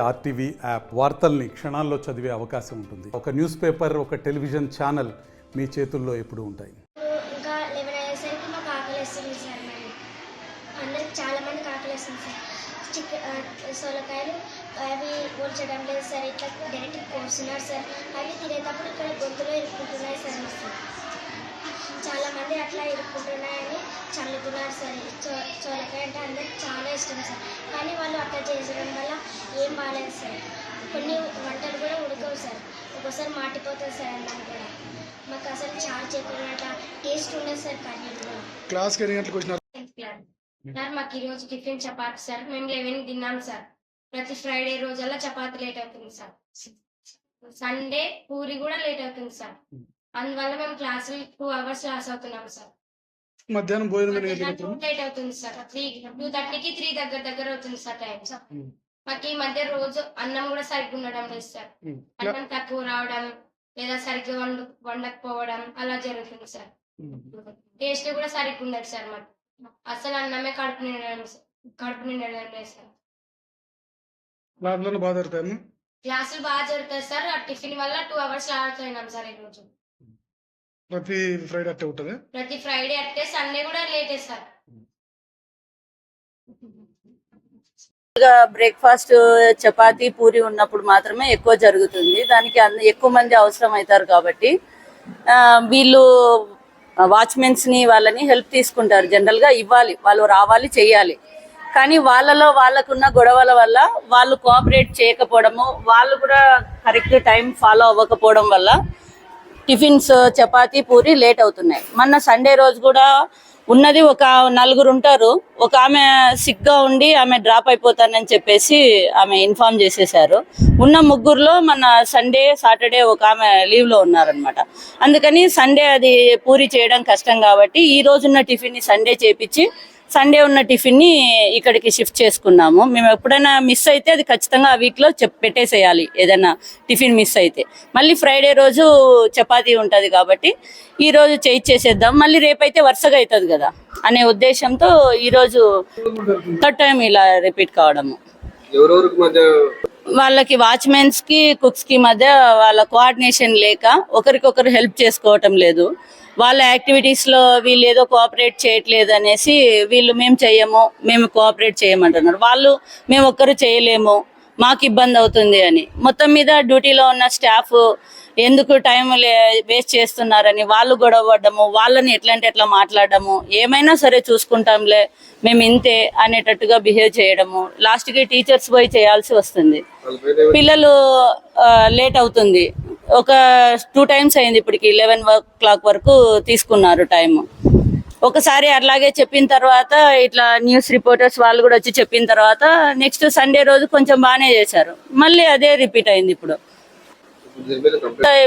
RTV app వార్తల్ని క్షణాల్లో చదివే అవకాశం ఉంటుంది. ఒక న్యూస్ పేపర్, ఒక టెలివిజన్ ఛానల్ మీ చేతుల్లో ఎప్పుడూ ఉంటాయి. ఇంకా 11 అయ్యేసరికి మాకు ఆకలిస్తుంది సార్. మరి అందరికి చాలా మందికి ఆకలిస్తుంది సార్. సొరకాయలు అవి ఓల్చడం లేదు సార్, ఇట్లా డైరెక్ట్ కోస్తున్నారు సార్. అవి తినేటప్పుడు ఇక్కడ గొంతులో ఇరుక్కుంటున్నాయి సార్. చాలా మంది అట్లా ఇరుక్కుంటున్నాయని చల్లుతున్నారు సార్. సొరకాయ అంటే అందరికి చాలా ఇష్టం సార్, కానీ వాళ్ళు అట్లా చేసడం వల్ల ఏం బాగాలేదు సార్. కొన్ని వంటలు కూడా ఉడకవు సార్, ఒక్కోసారి మాటిపోతుంది సార్. అన్నం కూడా మాకు అసలు చార్జ్ చేయకుండా టేస్ట్ ఉండదు సార్. కర్రీ కూడా క్లాస్కి ఎన్ని గంటలకు వచ్చినారు సార్? మాకు ఈరోజు టిఫిన్ చపాతి సార్. మేము 11 తిన్నాం సార్. ప్రతి ఫ్రైడే రోజల్లా చపాతి లేట్ అవుతుంది సార్. సండే పూరి కూడా లేట్ అవుతుంది సార్. అందువల్ల మేము క్లాసులు 2 hours లాస్ అవుతున్నాం సార్. మధ్యాహ్నం భోజనం లేట్ అవుతుంది సార్. 2:30కి 3 దగ్గర అవుతుంది సార్ టైం సార్. మాకు ఈ మధ్య రోజు అన్నం కూడా సరిగ్గా ఉండడం లేదు సార్. అన్నం తక్కువ రావడం లేదా సరిగ్గా వండకపోవడం అలా జరుగుతుంది సార్. టేస్ట్ కూడా సరిగ్గా ఉండదు సార్. మాకు అసలు అన్నమే కడుపు నిండడం లేదు సార్. క్లాసులు బాగా జరుగుతాయి సార్. ఆ టిఫిన్ వల్ల 2 hours లాస్ అయినాం సార్. ఈ రోజు ప్రతి ఫ్రైడే అట్టే ఉంటుంది. ప్రతి ఫ్రైడే అట్టే, సండే కూడా లేటే సార్. బ్రేక్ఫాస్ట్ చపాతీ పూరి ఉన్నప్పుడు మాత్రమే ఎక్కువ జరుగుతుంది. దానికి ఎక్కువ మంది అవసరం అవుతారు కాబట్టి వీళ్ళు వాచ్మెన్స్ ని వాళ్ళని హెల్ప్ తీసుకుంటారు. జనరల్ గా ఇవ్వాలి, వాళ్ళు రావాలి, చెయ్యాలి. కానీ వాళ్ళకున్న గొడవల వల్ల వాళ్ళు కోఆపరేట్ చేయకపోవడము, వాళ్ళు కూడా కరెక్ట్ టైం ఫాలో అవ్వకపోవడం వల్ల టిఫిన్స్ చపాతీ పూరి లేట్ అవుతున్నాయి. మొన్న సండే రోజు కూడా ఉన్నది ఒక 4 ఉంటారు. ఒక ఆమె సిగ్గా ఉండి ఆమె డ్రాప్ అయిపోతానని చెప్పేసి ఆమె ఇన్ఫార్మ్ చేసేసారు. ఉన్న 3లో మన సండే సాటర్డే ఒక ఆమె లీవ్లో ఉన్నారనమాట. అందుకని సండే అది పూరి చేయడం కష్టం కాబట్టి ఈ రోజున్న టిఫిన్ని సండే చేపించి సండే ఉన్న టిఫిన్ని ఇక్కడికి షిఫ్ట్ చేసుకున్నాము. మేము ఎప్పుడైనా మిస్ అయితే అది ఖచ్చితంగా ఆ వీక్లో పెట్టేసేయాలి. ఏదైనా టిఫిన్ మిస్ అయితే మళ్ళీ ఫ్రైడే రోజు చపాతీ ఉంటుంది కాబట్టి ఈ రోజు చేసేద్దాం, మళ్ళీ రేపైతే వరుసగా అవుతుంది కదా అనే ఉద్దేశంతో ఈరోజు 3rd టైం ఇలా రిపీట్ కావడము. వాళ్ళకి వాచ్మెన్స్ కి కుక్స్ కి మధ్య వాళ్ళ కోఆర్డినేషన్ లేక ఒకరికొకరు హెల్ప్ చేసుకోవటం లేదు. వాళ్ళ యాక్టివిటీస్ లో వీళ్ళు ఏదో కోఆపరేట్ చేయట్లేదు అనేసి వీళ్ళు మేము కోఆపరేట్ చేయమంటున్నారు. వాళ్ళు మేము ఒక్కరు చేయలేము, మాకు ఇబ్బంది అవుతుంది అని. మొత్తం మీద డ్యూటీలో ఉన్న స్టాఫ్ ఎందుకు టైం వేస్ట్ చేస్తున్నారని వాళ్ళు గొడవ పడ్డము, వాళ్ళని ఎట్లా మాట్లాడము, ఏమైనా సరే చూసుకుంటాంలే మేము ఇంతే అనేటట్టుగా బిహేవ్ చేయడము. లాస్ట్కి టీచర్స్ పోయి చేయాల్సి వస్తుంది. పిల్లలు లేట్ అవుతుంది. ఒక 2 times అయింది ఇప్పటికి. 11 వరకు తీసుకున్నారు టైము. ఒకసారి అట్లాగే చెప్పిన తర్వాత ఇట్లా న్యూస్ రిపోర్టర్స్ వాళ్ళు కూడా వచ్చి చెప్పిన తర్వాత నెక్స్ట్ సండే రోజు కొంచెం బాగానే చేశారు. మళ్ళీ అదే రిపీట్ అయింది.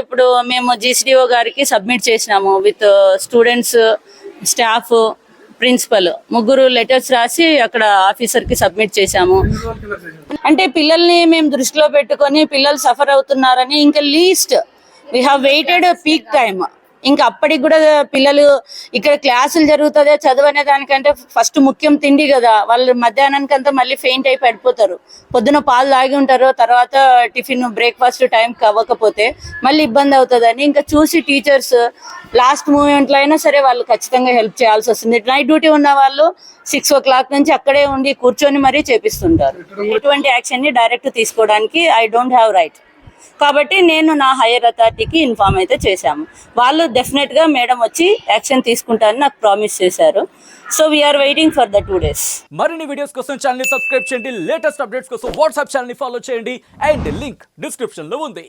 ఇప్పుడు మేము GCDO గారికి సబ్మిట్ చేసినాము with students, staff, principal 3 letters రాసి అక్కడ ఆఫీసర్ కి సబ్మిట్ చేశాము. అంటే పిల్లల్ని మేము దృష్టిలో పెట్టుకొని పిల్లలు సఫర్ అవుతున్నారని ఇంకా least we have weighted peak time. ఇంకా అప్పటికి కూడా పిల్లలు ఇక్కడ క్లాసులు జరుగుతుందే చదువనే దానికంటే ఫస్ట్ ముఖ్యం తిండి కదా. వాళ్ళు మధ్యాహ్నానికంతా మళ్ళీ ఫెయింట్ అయి పడిపోతారు. పొద్దున పాలు తాగి ఉంటారు, తర్వాత టిఫిన్ బ్రేక్ఫాస్ట్ టైంకి అవ్వకపోతే మళ్ళీ ఇబ్బంది అవుతుందని ఇంకా చూసి టీచర్స్ లాస్ట్ మూమెంట్లో అయినా సరే వాళ్ళు ఖచ్చితంగా హెల్ప్ చేయాల్సి వస్తుంది. నైట్ డ్యూటీ ఉన్న వాళ్ళు 6 o'clock నుంచి అక్కడే ఉండి కూర్చొని మరీ చేపిస్తుంటారు. ఎటువంటి యాక్షన్ని డైరెక్ట్ తీసుకోవడానికి ఐ డోంట్ హ్యావ్ రైట్. కాబట్టి నేను నా హైయర్ అథారిటీకి ఇన్ఫార్మ్ అయితే చేశాము. వాళ్ళు డెఫినెట్గా మేడం వచ్చి యాక్షన్ తీసుకుంటారని నాకు ప్రామిస్ చేశారు. So we're waiting for the 2 days. మరిన్ని వీడియోస్ కోసం ఛానల్ ని సబ్స్క్రైబ్ చేయండి. లేటెస్ట్ అప్డేట్స్ కోసం వాట్సాప్ ఛానల్ ని ఫాలో చేయండి. అండ్ లింక్ డిస్క్రిప్షన్ లో ఉంది.